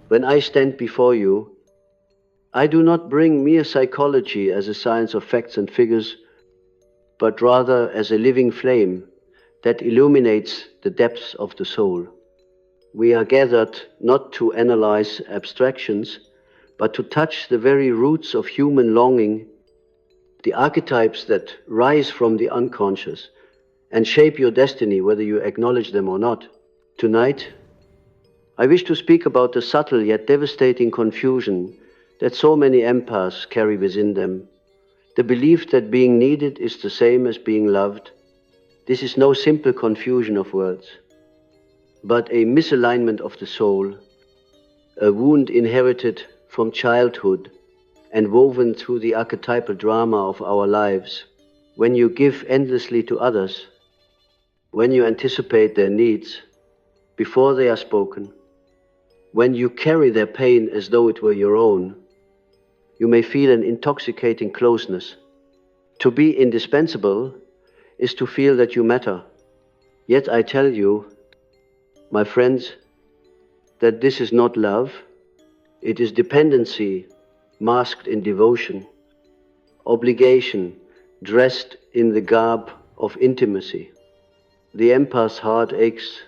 When I stand before you, I do not bring mere psychology as a science of facts and figures, but rather as a living flame that illuminates the depths of the soul. We are gathered not to analyze abstractions, but to touch the very roots of human longing, the archetypes that rise from the unconscious and shape your destiny, whether you acknowledge them or not. Tonight, I wish to speak about the subtle yet devastating confusion that so many empaths carry within them. The belief that being needed is the same as being loved. This is no simple confusion of words, but a misalignment of the soul, a wound inherited from childhood and woven through the archetypal drama of our lives. When you give endlessly to others, when you anticipate their needs before they are spoken, when you carry their pain as though it were your own, you may feel an intoxicating closeness. To be indispensable is to feel that you matter. Yet I tell you, my friends, that this is not love. It is dependency masked in devotion, obligation dressed in the garb of intimacy. The empath's heart aches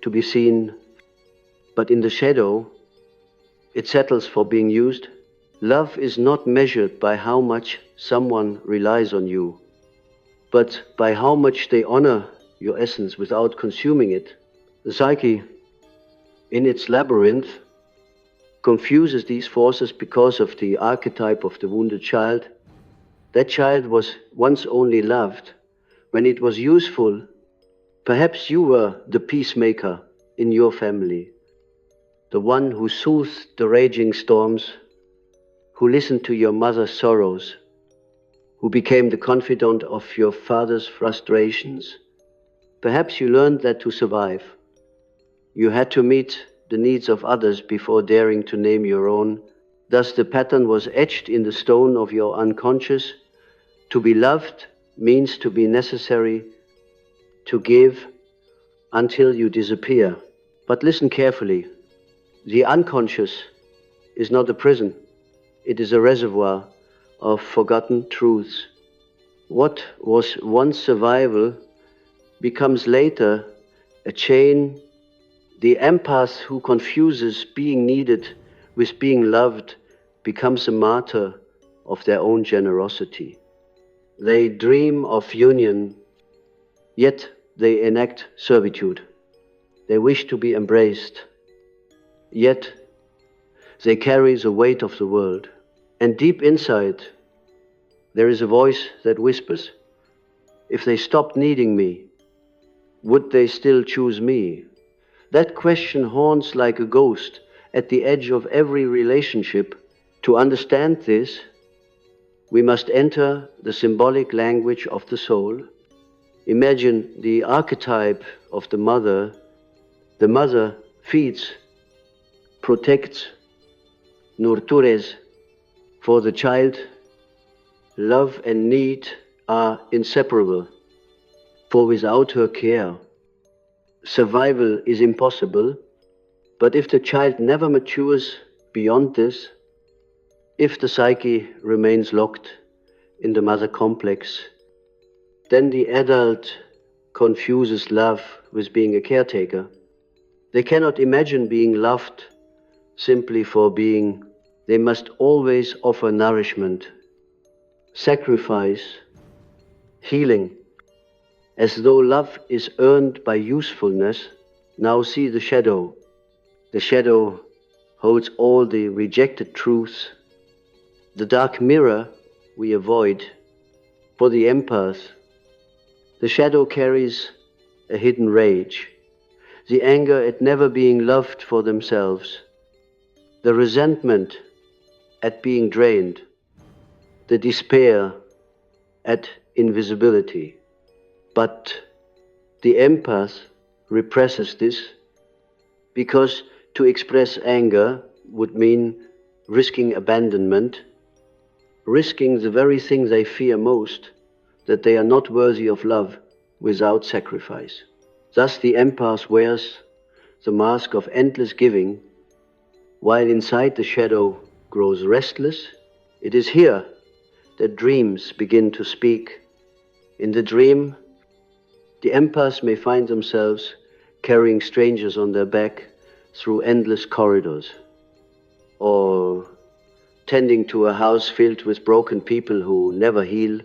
to be seen, but in the shadow, it settles for being used. Love is not measured by how much someone relies on you, but by how much they honor your essence without consuming it. The psyche, in its labyrinth, confuses these forces because of the archetype of the wounded child. That child was once only loved when it was useful. Perhaps you were the peacemaker in your family, the one who soothed the raging storms, who listened to your mother's sorrows, who became the confidant of your father's frustrations. Perhaps you learned that to survive, you had to meet the needs of others before daring to name your own. Thus the pattern was etched in the stone of your unconscious. To be loved means to be necessary, to give until you disappear. But listen carefully. The unconscious is not a prison. It is a reservoir of forgotten truths. What was once survival becomes later a chain. The empath who confuses being needed with being loved becomes a martyr of their own generosity. They dream of union, yet they enact servitude. They wish to be embraced, yet they carry the weight of the world. And deep inside, there is a voice that whispers, if they stopped needing me, would they still choose me? That question haunts like a ghost at the edge of every relationship. To understand this, we must enter the symbolic language of the soul. Imagine the archetype of the mother. The mother feeds, protects, nurtures. For the child, love and need are inseparable, for without her care, survival is impossible. But if the child never matures beyond this, if the psyche remains locked in the mother complex, then the adult confuses love with being a caretaker. They cannot imagine being loved simply for being. They must always offer nourishment, sacrifice, healing, as though love is earned by usefulness. Now see the shadow. The shadow holds all the rejected truths. The dark mirror we avoid. For the empath, the shadow carries a hidden rage, the anger at never being loved for themselves, the resentment at being drained, the despair at invisibility. But the empath represses this because to express anger would mean risking abandonment, risking the very thing they fear most, that they are not worthy of love without sacrifice. Thus the empath wears the mask of endless giving while inside the shadow grows restless. It is here that dreams begin to speak. In the dream, the empaths may find themselves carrying strangers on their back through endless corridors, or tending to a house filled with broken people who never heal.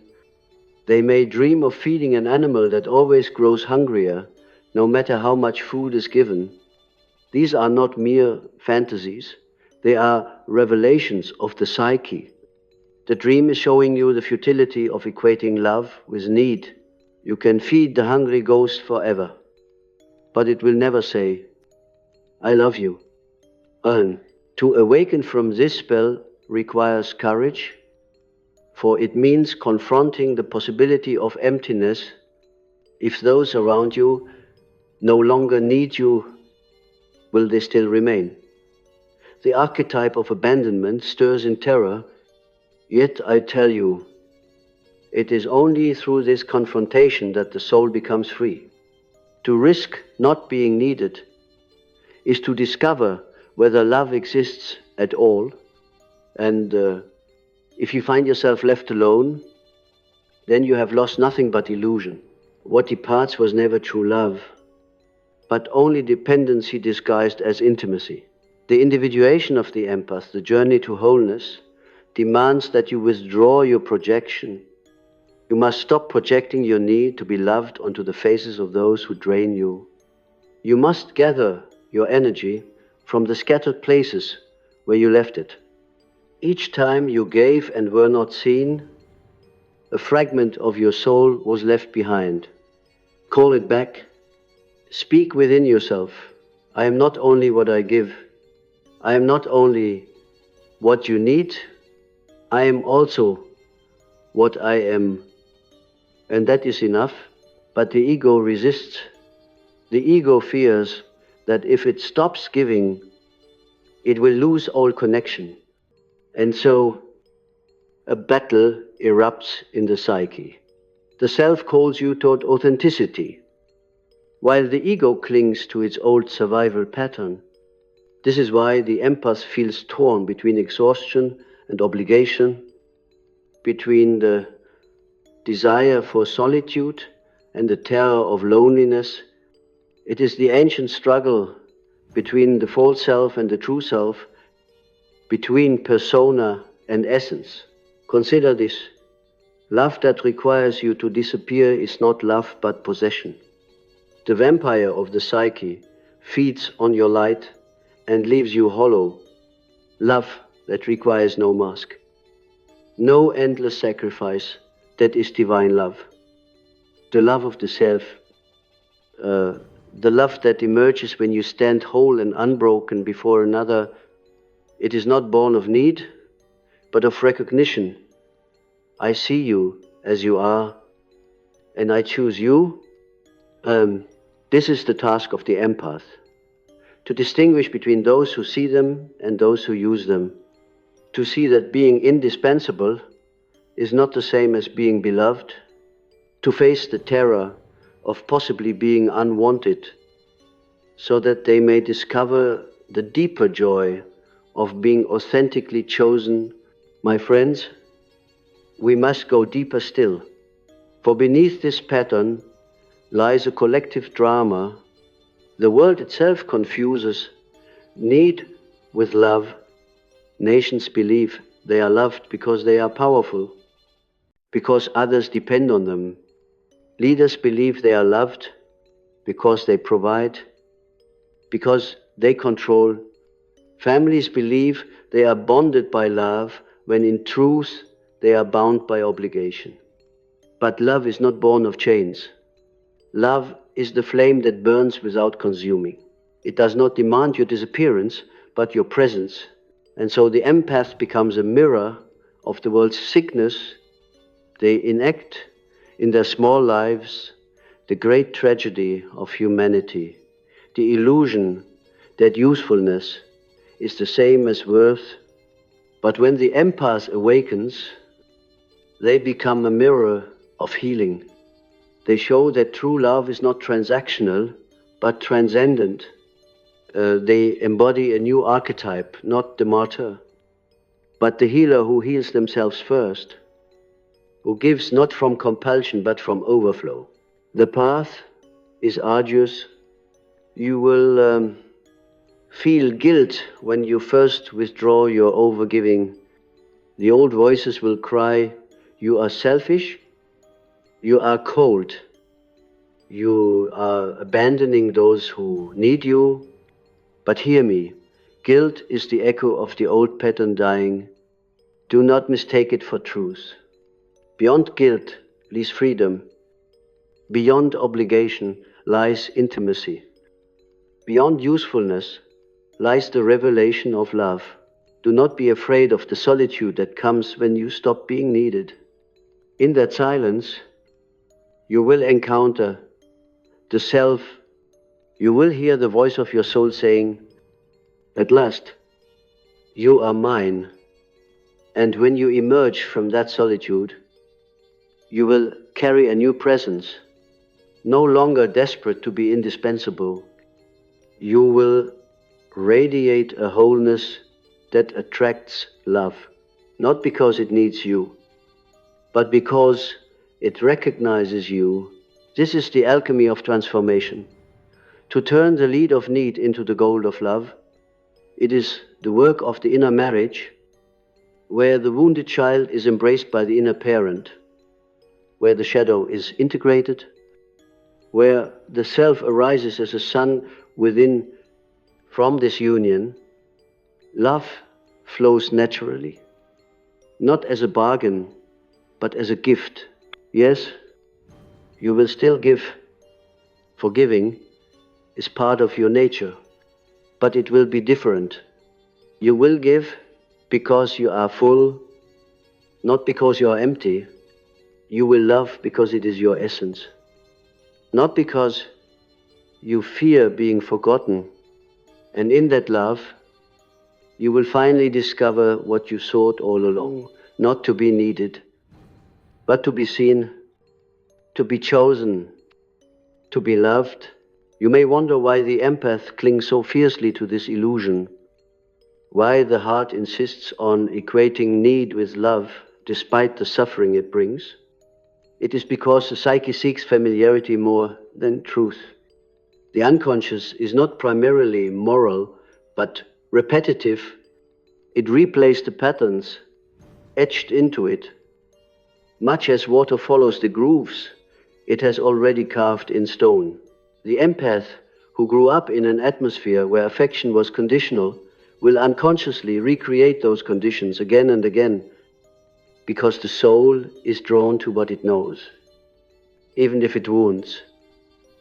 They may dream of feeding an animal that always grows hungrier, no matter how much food is given. These are not mere fantasies, they are revelations of the psyche. The dream is showing you the futility of equating love with need. You can feed the hungry ghost forever, but it will never say, "I love you." And to awaken from this spell requires courage, for it means confronting the possibility of emptiness if those around you no longer need you. Will they still remain? The archetype of abandonment stirs in terror, yet I tell you, it is only through this confrontation that the soul becomes free. To risk not being needed is to discover whether love exists at all, and if you find yourself left alone, then you have lost nothing but illusion. What departs was never true love, but only dependency disguised as intimacy. The individuation of the empath, the journey to wholeness, demands that you withdraw your projection. You must stop projecting your need to be loved onto the faces of those who drain you. You must gather your energy from the scattered places where you left it. Each time you gave and were not seen, a fragment of your soul was left behind. Call it back. Speak within yourself. I am not only what I give. I am not only what you need. I am also what I am. And that is enough. But the ego resists. The ego fears that if it stops giving, it will lose all connection. And so a battle erupts in the psyche. The self calls you toward authenticity, while the ego clings to its old survival pattern. This is why the empath feels torn between exhaustion and obligation, between the desire for solitude and the terror of loneliness. It is the ancient struggle between the false self and the true self, between persona and essence. Consider this. Love that requires you to disappear is not love but possession. The vampire of the psyche feeds on your light and leaves you hollow. Love that requires no mask. No endless sacrifice, that is divine love. The love of the self, the love that emerges when you stand whole and unbroken before another. It is not born of need, but of recognition. I see you as you are, and I choose you. This is the task of the empath, to distinguish between those who see them and those who use them, to see that being indispensable is not the same as being beloved, to face the terror of possibly being unwanted, so that they may discover the deeper joy of being authentically chosen. My friends, we must go deeper still, for beneath this pattern lies a collective drama. The world itself confuses need with love. Nations believe they are loved because they are powerful, because others depend on them. Leaders believe they are loved because they provide, because they control. Families believe they are bonded by love, when in truth they are bound by obligation. But love is not born of chains. Love is the flame that burns without consuming. It does not demand your disappearance, but your presence. And so the empath becomes a mirror of the world's sickness. They enact in their small lives the great tragedy of humanity, the illusion that usefulness is the same as worth. But when the empath awakens, they become a mirror of healing. They show that true love is not transactional, but transcendent. They embody a new archetype, not the martyr, but the healer who heals themselves first, who gives not from compulsion but from overflow. The path is arduous. You will feel guilt when you first withdraw your overgiving. The old voices will cry, "You are selfish, you are cold, you are abandoning those who need you." But hear me, guilt is the echo of the old pattern dying. Do not mistake it for truth. Beyond guilt lies freedom. Beyond obligation lies intimacy. Beyond usefulness lies the revelation of love. Do not be afraid of the solitude that comes when you stop being needed. In that silence, you will encounter the self. You will hear the voice of your soul saying, "At last, you are mine." And when you emerge from that solitude, you will carry a new presence, no longer desperate to be indispensable. You will radiate a wholeness that attracts love, not because it needs you, but because it recognizes you. This is the alchemy of transformation. To turn the lead of need into the gold of love, it is the work of the inner marriage, where the wounded child is embraced by the inner parent, where the shadow is integrated, where the self arises as a son within. From this union, love flows naturally, not as a bargain, but as a gift. Yes, you will still give. Forgiving is part of your nature, but it will be different. You will give because you are full, not because you are empty. You will love because it is your essence, not because you fear being forgotten. And in that love, you will finally discover what you sought all along, not to be needed, but to be seen, to be chosen, to be loved. You may wonder why the empath clings so fiercely to this illusion, why the heart insists on equating need with love despite the suffering it brings. It is because the psyche seeks familiarity more than truth. The unconscious is not primarily moral, but repetitive. It replays the patterns etched into it. Much as water follows the grooves it has already carved in stone. The empath who grew up in an atmosphere where affection was conditional will unconsciously recreate those conditions again and again, because the soul is drawn to what it knows, even if it wounds.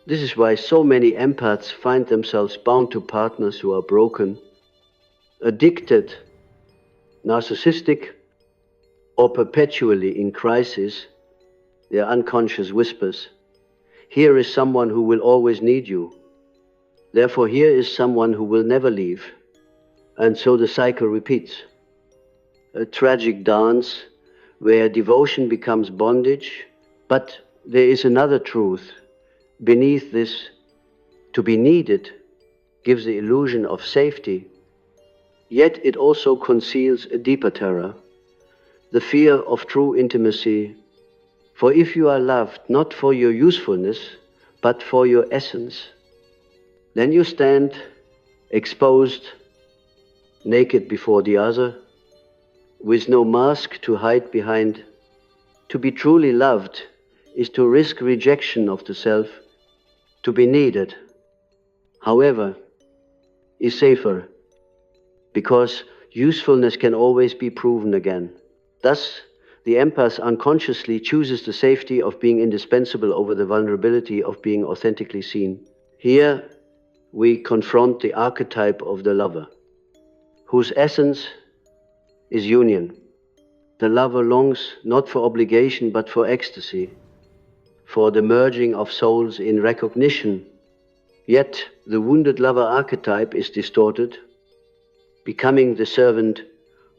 This is why so many empaths find themselves bound to partners who are broken, addicted, narcissistic, or perpetually in crisis. Their unconscious whispers, "Here is someone who will always need you. Therefore, here is someone who will never leave." And so the cycle repeats. A tragic dance where devotion becomes bondage, but there is another truth. Beneath this, to be needed gives the illusion of safety, yet it also conceals a deeper terror, the fear of true intimacy. For if you are loved not for your usefulness, but for your essence, then you stand exposed, naked before the other, with no mask to hide behind. To be truly loved is to risk rejection of the self. To be needed, however, is safer, because usefulness can always be proven again. Thus, the empath unconsciously chooses the safety of being indispensable over the vulnerability of being authentically seen. Here, we confront the archetype of the lover, whose essence is union. The lover longs not for obligation, but for ecstasy, for the merging of souls in recognition. Yet the wounded lover archetype is distorted, becoming the servant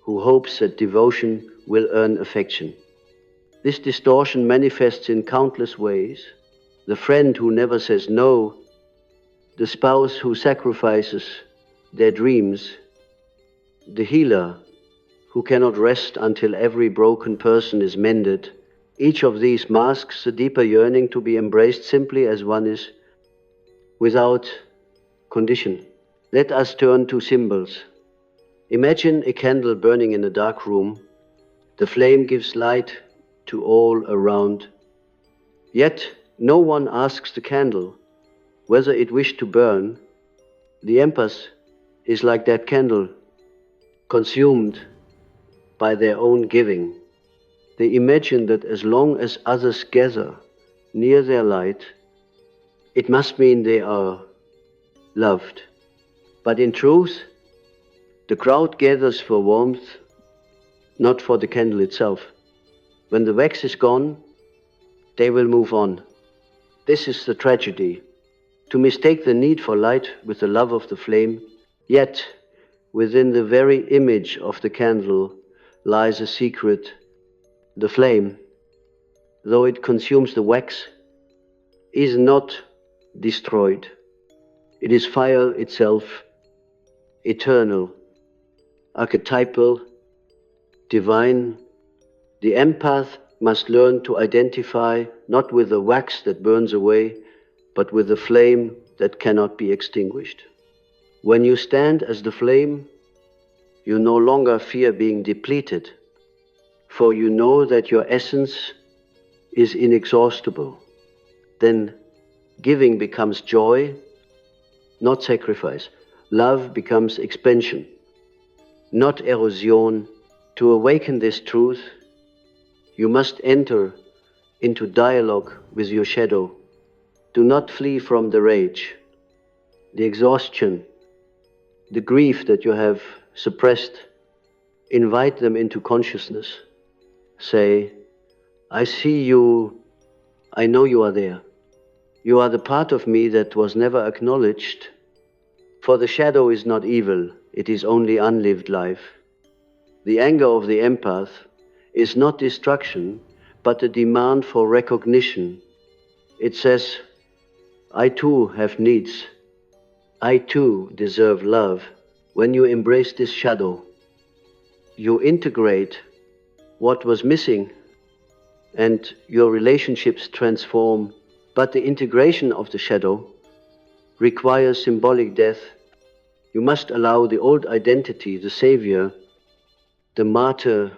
who hopes that devotion will earn affection. This distortion manifests in countless ways. The friend who never says no, the spouse who sacrifices their dreams, the healer who cannot rest until every broken person is mended. Each of these masks a deeper yearning to be embraced simply as one is, without condition. Let us turn to symbols. Imagine a candle burning in a dark room. The flame gives light to all around. Yet no one asks the candle whether it wished to burn. The empath is like that candle, consumed by their own giving. They imagine that as long as others gather near their light, it must mean they are loved. But in truth, the crowd gathers for warmth, not for the candle itself. When the wax is gone, they will move on. This is the tragedy, to mistake the need for light with the love of the flame, yet within the very image of the candle lies a secret. The flame, though it consumes the wax, is not destroyed. It is fire itself, eternal, archetypal, divine. The empath must learn to identify not with the wax that burns away, but with the flame that cannot be extinguished. When you stand as the flame, you no longer fear being depleted, for you know that your essence is inexhaustible. Then giving becomes joy, not sacrifice. Love becomes expansion, not erosion. To awaken this truth, you must enter into dialogue with your shadow. Do not flee from the rage, the exhaustion, the grief that you have suppressed. Invite them into consciousness. Say, I see you, I know you are there. You are the part of me that was never acknowledged. For the shadow is not evil, it is only unlived life. The anger of the empath is not destruction, but a demand for recognition. It says, I too have needs. I too deserve love. When you embrace this shadow, you integrate what was missing and your relationships transform. But the integration of the shadow requires symbolic death. You must allow the old identity, the savior, the martyr,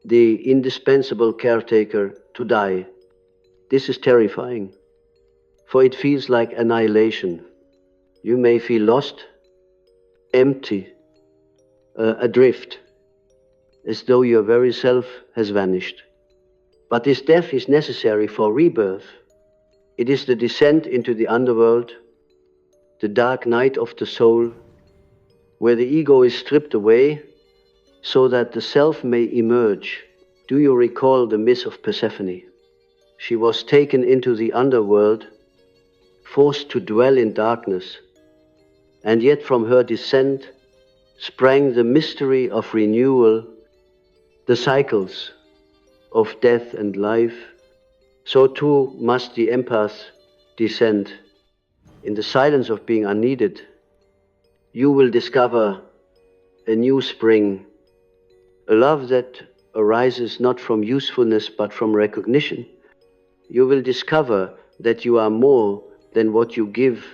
the indispensable caretaker to die. This is terrifying, for it feels like annihilation. You may feel lost, empty, adrift, as though your very self has vanished. But this death is necessary for rebirth. It is the descent into the underworld, the dark night of the soul, where the ego is stripped away so that the self may emerge. Do you recall the myth of Persephone? She was taken into the underworld, forced to dwell in darkness, and yet from her descent sprang the mystery of renewal, the cycles of death and life. So too must the empath descend. In the silence of being unneeded, you will discover a new spring, a love that arises not from usefulness but from recognition. You will discover that you are more than what you give.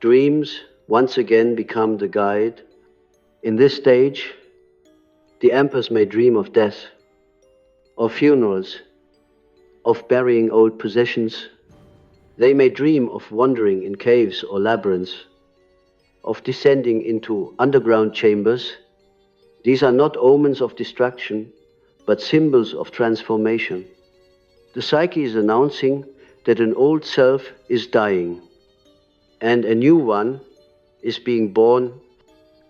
Dreams once again become the guide. In this stage, the empath may dream of death, of funerals, of burying old possessions. They may dream of wandering in caves or labyrinths, of descending into underground chambers. These are not omens of destruction, but symbols of transformation. The psyche is announcing that an old self is dying, and a new one is being born.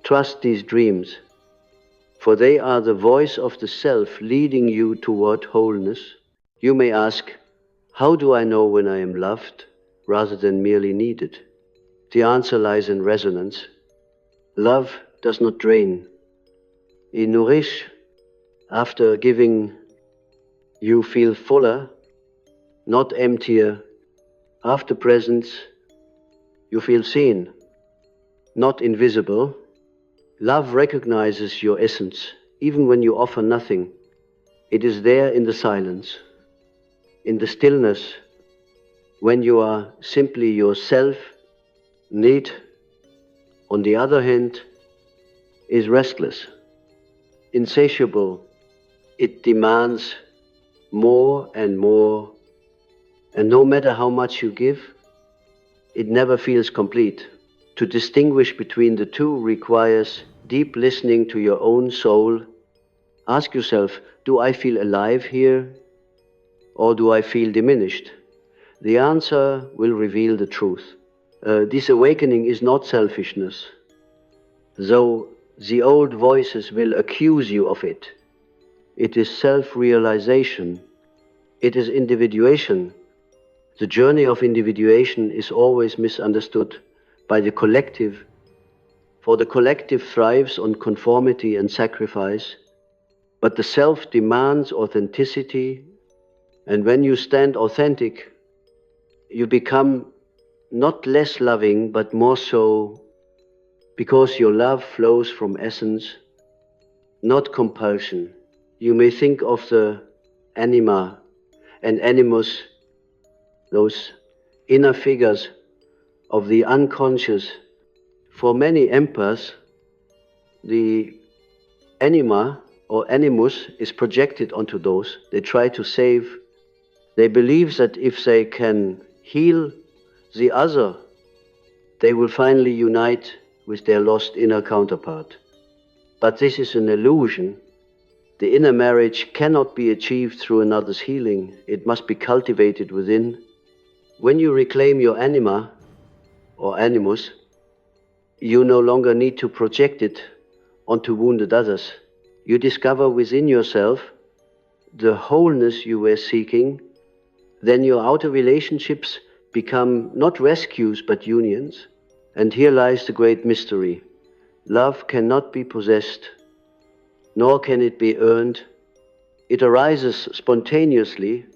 Trust these dreams, for they are the voice of the self leading you toward wholeness. You may ask, how do I know when I am loved rather than merely needed? The answer lies in resonance. Love does not drain. It nourishes. After giving, you feel fuller, not emptier. After presence, You feel seen, not invisible. Love recognizes your essence, even when you offer nothing. It is there in the silence, in the stillness, when you are simply yourself. Need, on the other hand, is restless, insatiable. It demands more and more, and no matter how much you give, it never feels complete. To distinguish between the two requires deep listening to your own soul. Ask yourself, do I feel alive here, or do I feel diminished? The answer will reveal the truth. This awakening is not selfishness, though the old voices will accuse you of it. It is self-realization. It is individuation. The journey of individuation is always misunderstood by the collective, for the collective thrives on conformity and sacrifice, but the self demands authenticity, and when you stand authentic, you become not less loving, but more so, because your love flows from essence, not compulsion. You may think of the anima and animus, those inner figures of the unconscious. For many empaths, the anima or animus is projected onto those they try to save. They believe that if they can heal the other, they will finally unite with their lost inner counterpart. But this is an illusion. The inner marriage cannot be achieved through another's healing. It must be cultivated within. When you reclaim your anima or animus, you no longer need to project it onto wounded others. You discover within yourself the wholeness you were seeking. Then your outer relationships become not rescues but unions. And here lies the great mystery. Love cannot be possessed, nor can it be earned. It arises spontaneously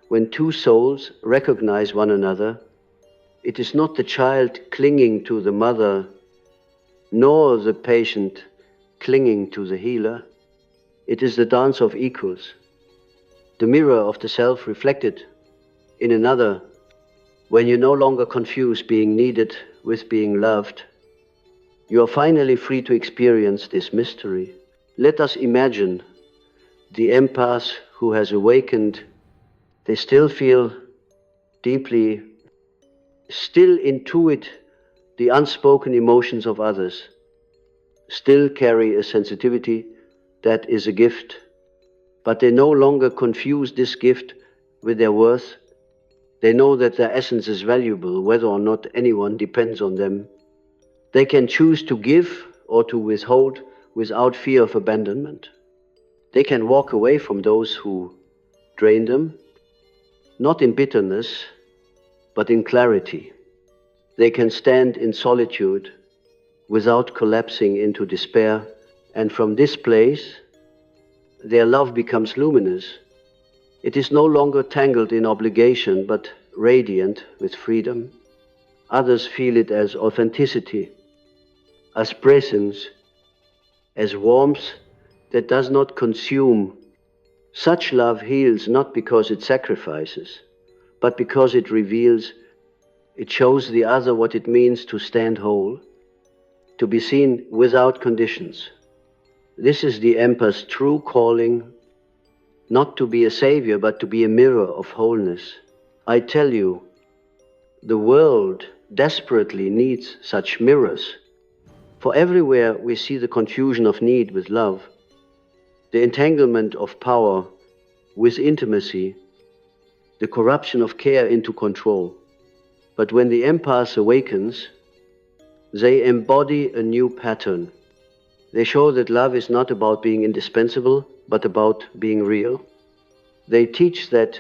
when two souls recognize one another. It is not the child clinging to the mother, nor the patient clinging to the healer. It is the dance of equals, the mirror of the self reflected in another, when you no longer confuse being needed with being loved. You are finally free to experience this mystery. Let us imagine the empath who has awakened. They still feel deeply, still intuit the unspoken emotions of others, still carry a sensitivity that is a gift, but they no longer confuse this gift with their worth. They know that their essence is valuable, whether or not anyone depends on them. They can choose to give or to withhold without fear of abandonment. They can walk away from those who drain them, not in bitterness, but in clarity. They can stand in solitude without collapsing into despair, and from this place, their love becomes luminous. It is no longer tangled in obligation, but radiant with freedom. Others feel it as authenticity, as presence, as warmth that does not consume. Such love heals not because it sacrifices, but because it reveals, it shows the other what it means to stand whole, to be seen without conditions. This is the empath's true calling, not to be a savior, but to be a mirror of wholeness. I tell you, the world desperately needs such mirrors, for everywhere we see the confusion of need with love, the entanglement of power with intimacy, the corruption of care into control. But when the empath awakens, they embody a new pattern. They show that love is not about being indispensable, but about being real. They teach that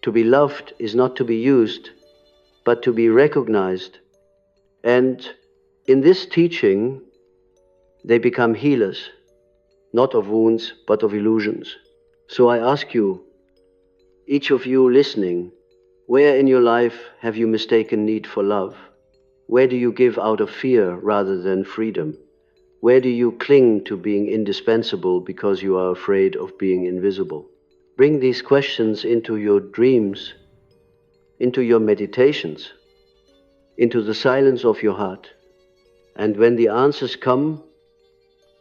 to be loved is not to be used, but to be recognized. And in this teaching, they become healers, not of wounds, but of illusions. So I ask you, each of you listening, where in your life have you mistaken need for love? Where do you give out of fear rather than freedom? Where do you cling to being indispensable because you are afraid of being invisible? Bring these questions into your dreams, into your meditations, into the silence of your heart. And when the answers come,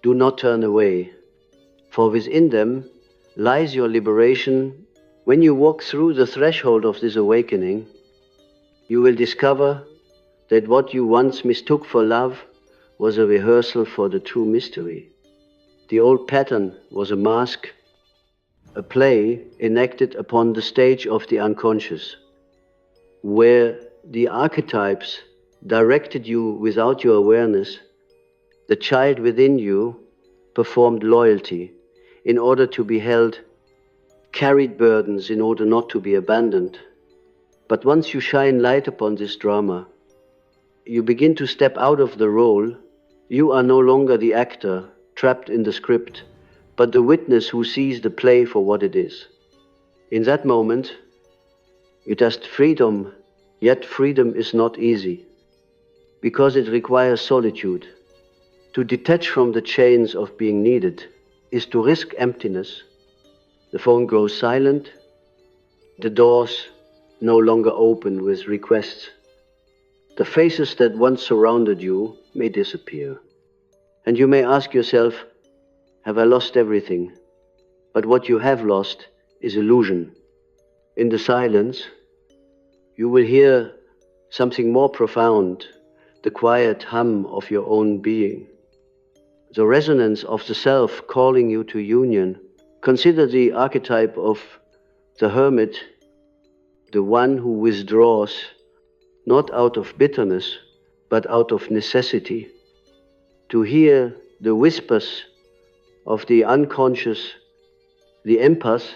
do not turn away, for within them lies your liberation. When you walk through the threshold of this awakening, you will discover that what you once mistook for love was a rehearsal for the true mystery. The old pattern was a mask, a play enacted upon the stage of the unconscious, where the archetypes directed you without your awareness. The child within you performed loyalty in order to be held, carried burdens in order not to be abandoned. But once you shine light upon this drama, you begin to step out of the role. You are no longer the actor trapped in the script, but the witness who sees the play for what it is. In that moment, you taste freedom, yet freedom is not easy, because it requires solitude. To detach from the chains of being needed is to risk emptiness. The phone grows silent, the doors no longer open with requests. The faces that once surrounded you may disappear. And you may ask yourself, have I lost everything? But what you have lost is illusion. In the silence, you will hear something more profound, the quiet hum of your own being, the resonance of the self calling you to union. Consider the archetype of the hermit, the one who withdraws not out of bitterness, but out of necessity, to hear the whispers of the unconscious, the empath,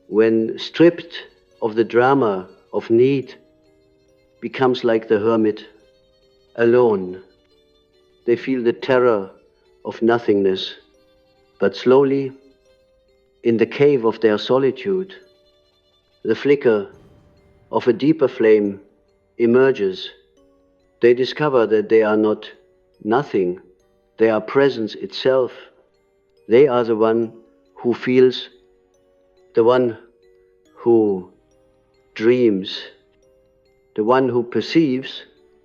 when stripped of the drama of need, becomes like the hermit, alone. They feel the terror of nothingness, but slowly, in the cave of their solitude, the flicker of a deeper flame emerges. They discover that they are not nothing, they are presence itself. They are the one who feels, the one who dreams, the one who perceives.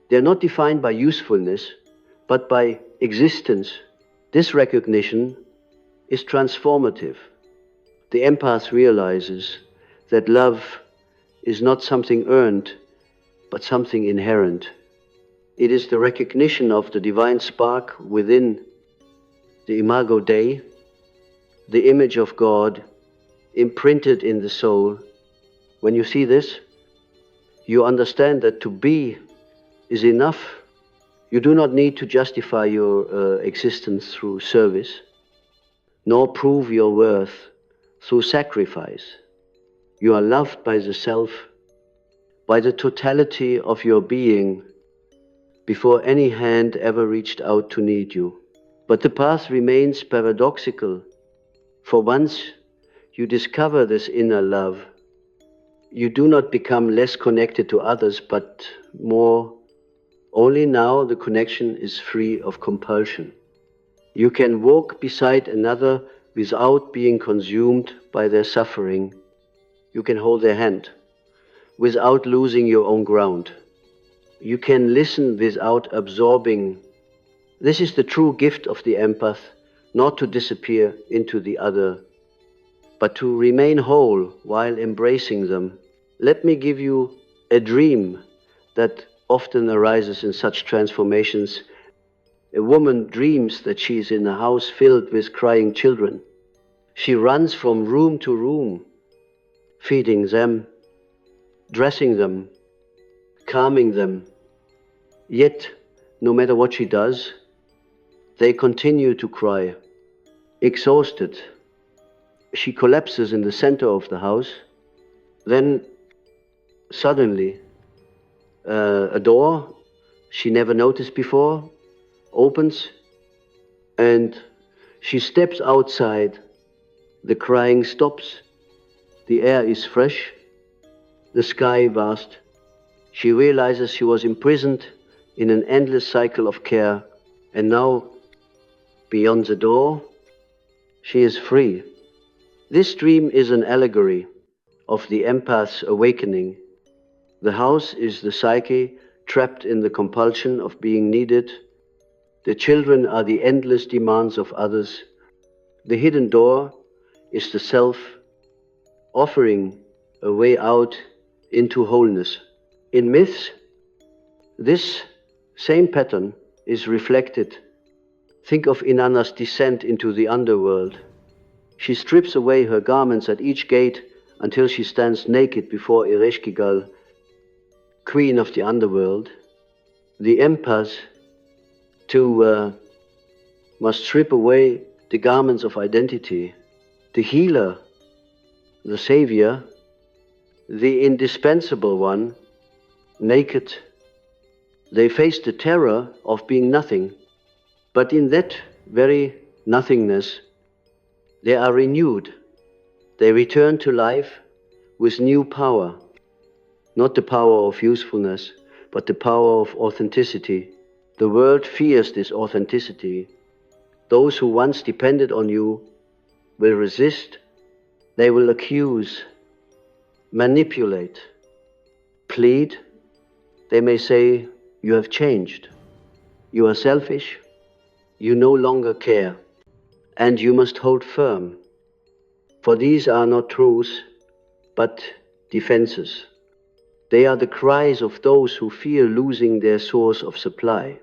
They are not defined by usefulness, but by existence. This recognition is transformative. The empath realizes that love is not something earned, but something inherent. It is the recognition of the divine spark within, the imago Dei, the image of God imprinted in the soul. When you see this, you understand that to be is enough. You do not need to justify your existence through service, nor prove your worth through sacrifice. You are loved by the self, by the totality of your being, before any hand ever reached out to need you. But the path remains paradoxical, for once you discover this inner love, you do not become less connected to others, but more. Only now the connection is free of compulsion. You can walk beside another without being consumed by their suffering. You can hold their hand without losing your own ground. You can listen without absorbing. This is the true gift of the empath, not to disappear into the other, but to remain whole while embracing them. Let me give you a dream that often arises in such transformations. A woman dreams that she is in a house filled with crying children. She runs from room to room, feeding them, dressing them, calming them. Yet, no matter what she does, they continue to cry. Exhausted, she collapses in the center of the house. Then, suddenly, a door she never noticed before opens, and she steps outside. The crying stops. The air is fresh, the sky vast. She realizes she was imprisoned in an endless cycle of care, and now, beyond the door, she is free. This dream is an allegory of the empath's awakening. The house is the psyche trapped in the compulsion of being needed. The children are the endless demands of others. The hidden door is the self offering a way out into wholeness. In myths, this same pattern is reflected. Think of Inanna's descent into the underworld. She strips away her garments at each gate until she stands naked before Ereshkigal, queen of the underworld. The empath, too, must strip away the garments of identity. The healer, the savior, the indispensable one, naked. They face the terror of being nothing, but in that very nothingness, they are renewed. They return to life with new power, not the power of usefulness, but the power of authenticity. The world fears this authenticity. Those who once depended on you will resist. They will accuse, manipulate, plead. They may say, you have changed. You are selfish. You no longer care. And you must hold firm. For these are not truths, but defenses. They are the cries of those who fear losing their source of supply.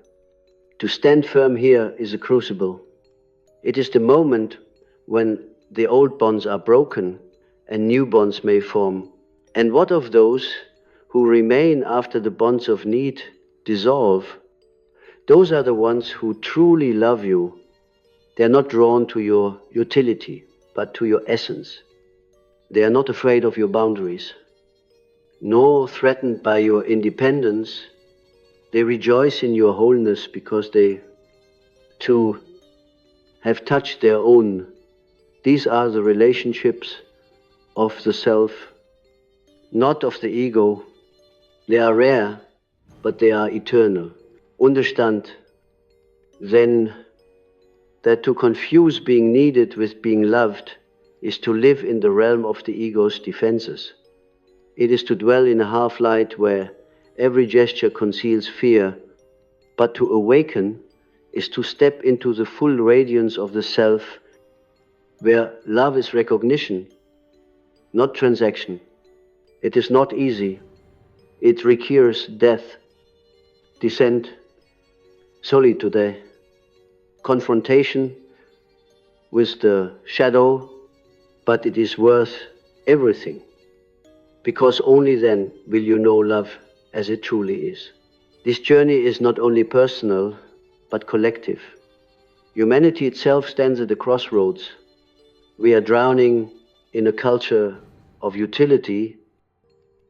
To stand firm here is a crucible. It is the moment when the old bonds are broken and new bonds may form. And what of those who remain after the bonds of need dissolve? Those are the ones who truly love you. They are not drawn to your utility, but to your essence. They are not afraid of your boundaries, nor threatened by your independence. They rejoice in your wholeness because they, too, have touched their own. These are the relationships of the self, not of the ego. They are rare, but they are eternal. Understand, then, that to confuse being needed with being loved is to live in the realm of the ego's defenses. It is to dwell in a half-light where every gesture conceals fear, but to awaken is to step into the full radiance of the self, where love is recognition, not transaction. It is not easy. It requires death, descent, solitude, confrontation with the shadow, but it is worth everything, because only then will you know love as it truly is. This journey is not only personal, but collective. Humanity itself stands at a crossroads. We are drowning in a culture of utility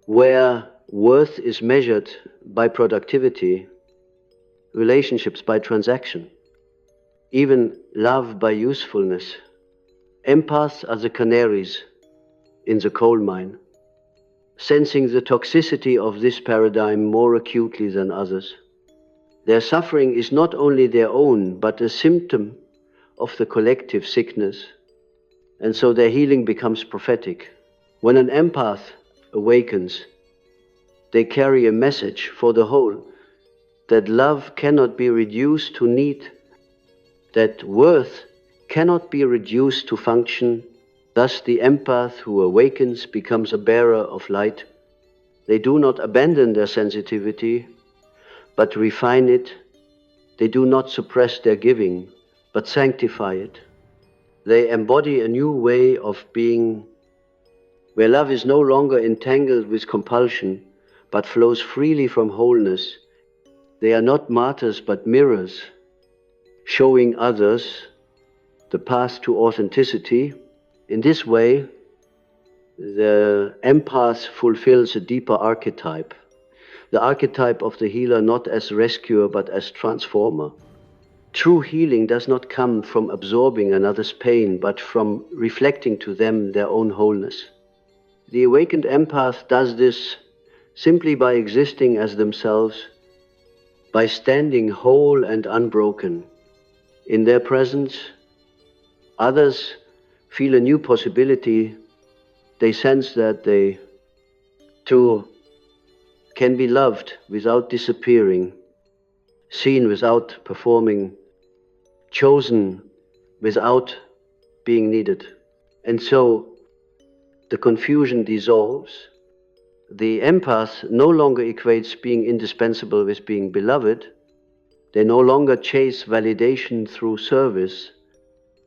where worth is measured by productivity, relationships by transaction, even love by usefulness. Empaths are the canaries in the coal mine, sensing the toxicity of this paradigm more acutely than others. Their suffering is not only their own, but a symptom of the collective sickness, and so their healing becomes prophetic. When an empath awakens, they carry a message for the whole, that love cannot be reduced to need, that worth cannot be reduced to function. Thus the empath who awakens becomes a bearer of light. They do not abandon their sensitivity, but refine it. They do not suppress their giving, but sanctify it. They embody a new way of being, where love is no longer entangled with compulsion, but flows freely from wholeness. They are not martyrs, but mirrors, showing others the path to authenticity. In this way, the empath fulfills a deeper archetype, the archetype of the healer not as rescuer, but as transformer. True healing does not come from absorbing another's pain, but from reflecting to them their own wholeness. The awakened empath does this simply by existing as themselves, by standing whole and unbroken. In their presence, others feel a new possibility. They sense that they, too, can be loved without disappearing, seen without performing, chosen without being needed. And so the confusion dissolves. The empath no longer equates being indispensable with being beloved. They no longer chase validation through service.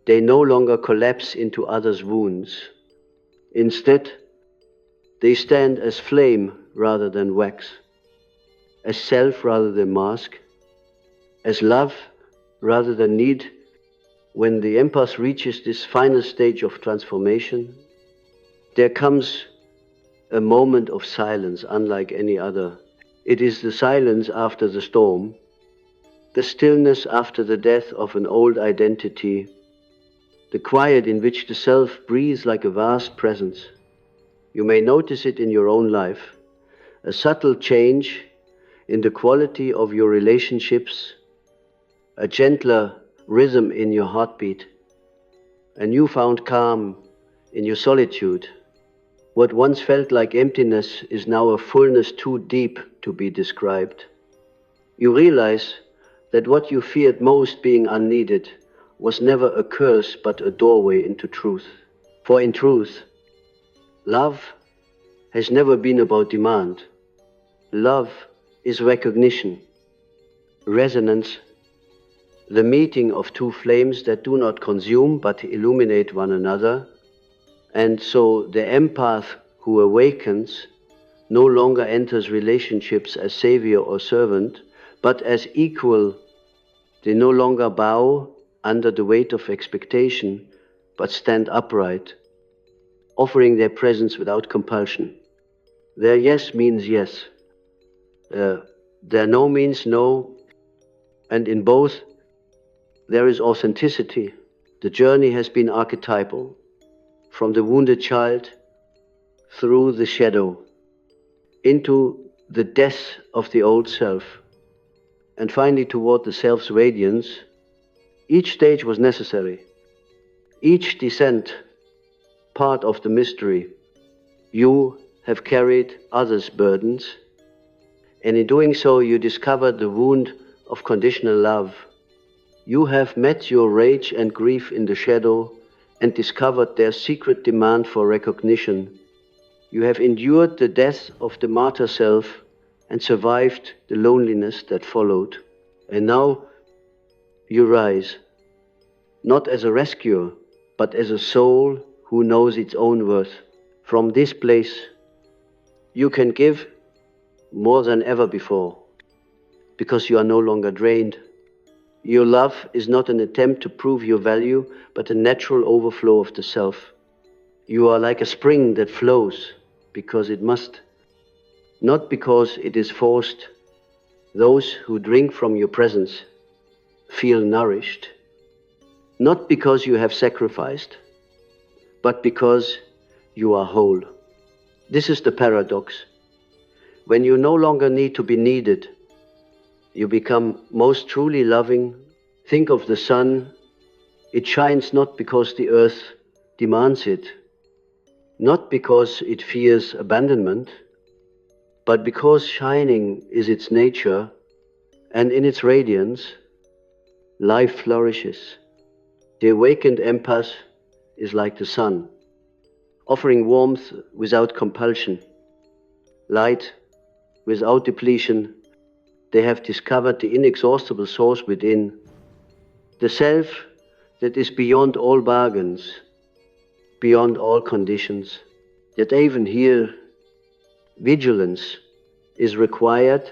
They no longer collapse into others' wounds. Instead, they stand as flame rather than wax, as self rather than mask, as love rather than need. When the empath reaches this final stage of transformation, there comes a moment of silence unlike any other. It is the silence after the storm, the stillness after the death of an old identity, the quiet in which the self breathes like a vast presence. You may notice it in your own life, a subtle change in the quality of your relationships, a gentler rhythm in your heartbeat, a newfound calm in your solitude. What once felt like emptiness is now a fullness too deep to be described. You realize that what you feared most, being unneeded, was never a curse but a doorway into truth. For in truth, love has never been about demand. Love is recognition, resonance, the meeting of two flames that do not consume but illuminate one another. And so the empath who awakens no longer enters relationships as savior or servant, but as equal. They no longer bow under the weight of expectation, but stand upright, offering their presence without compulsion. Their yes means yes. Their no means no. And in both, there is authenticity. The journey has been archetypal, from the wounded child through the shadow, into the death of the old self, and finally toward the self's radiance. Each stage was necessary, each descent part of the mystery. You have carried others' burdens, and in doing so you discovered the wound of conditional love. You have met your rage and grief in the shadow and discovered their secret demand for recognition. You have endured the death of the martyr self and survived the loneliness that followed. And now you rise, not as a rescuer, but as a soul who knows its own worth. From this place, you can give more than ever before, because you are no longer drained. Your love is not an attempt to prove your value, but a natural overflow of the self. You are like a spring that flows because it must, not because it is forced. Those who drink from your presence feel nourished, not because you have sacrificed, but because you are whole. This is the paradox. When you no longer need to be needed, you become most truly loving. Think of the sun. It shines not because the earth demands it, not because it fears abandonment, but because shining is its nature, and in its radiance, life flourishes. The awakened empath is like the sun, offering warmth without compulsion, light without depletion. They have discovered the inexhaustible source within, the self that is beyond all bargains, beyond all conditions. Yet even here, vigilance is required.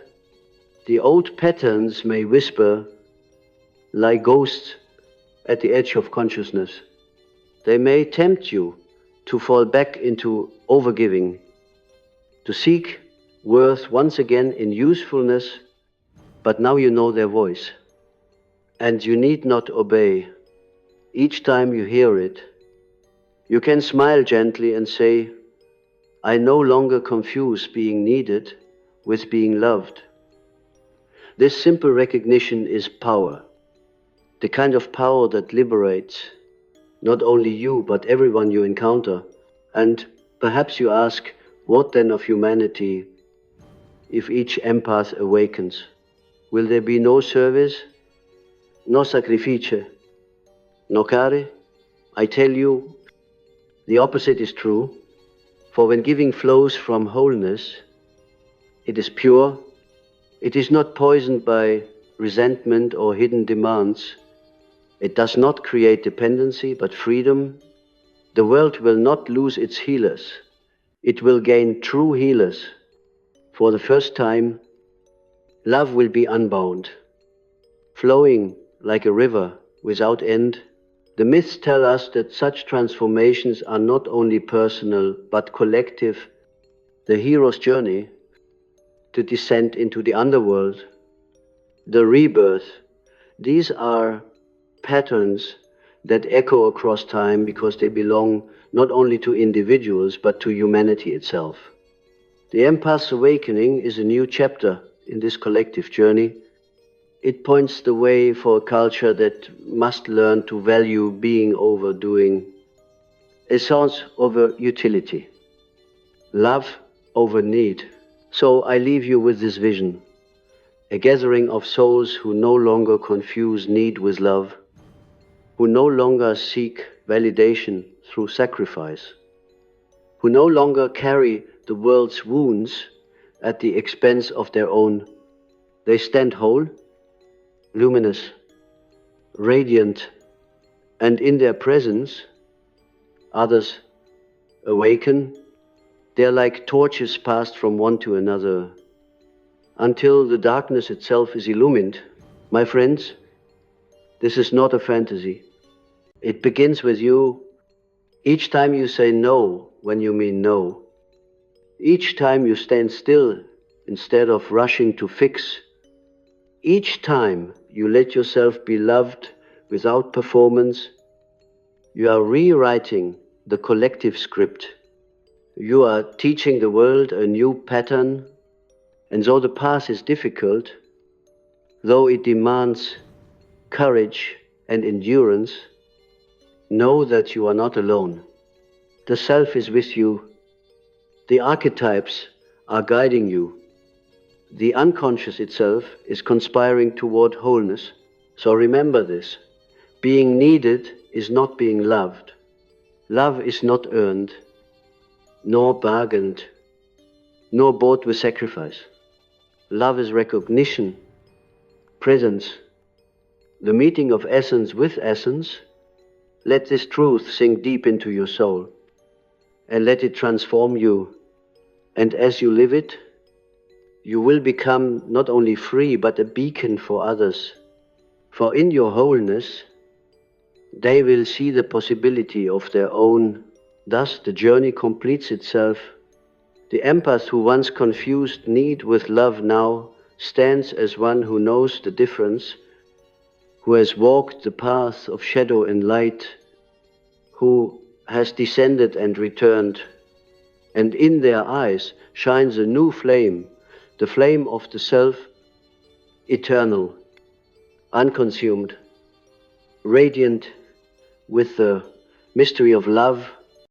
The old patterns may whisper like ghosts at the edge of consciousness. They may tempt you to fall back into overgiving, to seek worth once again in usefulness, but now you know their voice, and you need not obey. Each time you hear it, you can smile gently and say, I no longer confuse being needed with being loved. This simple recognition is power, the kind of power that liberates not only you, but everyone you encounter. And perhaps you ask, what then of humanity if each empath awakens? Will there be no service, no sacrifice, no care? I tell you, the opposite is true. For when giving flows from wholeness, it is pure, it is not poisoned by resentment or hidden demands. It does not create dependency, but freedom. The world will not lose its healers. It will gain true healers. For the first time, love will be unbound, flowing like a river without end. The myths tell us that such transformations are not only personal, but collective. The hero's journey to descent into the underworld, the rebirth, these are patterns that echo across time because they belong not only to individuals, but to humanity itself. The empath's awakening is a new chapter in this collective journey. It points the way for a culture that must learn to value being over doing, essence over utility, love over need. So I leave you with this vision, a gathering of souls who no longer confuse need with love, who no longer seek validation through sacrifice, who no longer carry the world's wounds at the expense of their own. They stand whole, luminous, radiant, and in their presence, others awaken. They're like torches passed from one to another until the darkness itself is illumined. My friends, this is not a fantasy. It begins with you. Each time you say no when you mean no, each time you stand still instead of rushing to fix, each time you let yourself be loved without performance, you are rewriting the collective script. You are teaching the world a new pattern, and though the path is difficult, though it demands courage and endurance, know that you are not alone. The self is with you. The archetypes are guiding you. The unconscious itself is conspiring toward wholeness. So remember this. Being needed is not being loved. Love is not earned, nor bargained, nor bought with sacrifice. Love is recognition, presence, the meeting of essence with essence. Let this truth sink deep into your soul and let it transform you. And as you live it, you will become not only free, but a beacon for others. For in your wholeness, they will see the possibility of their own. Thus, the journey completes itself. The empath who once confused need with love now stands as one who knows the difference, who has walked the path of shadow and light, who has descended and returned, and in their eyes shines a new flame, the flame of the self, eternal, unconsumed, radiant with the mystery of love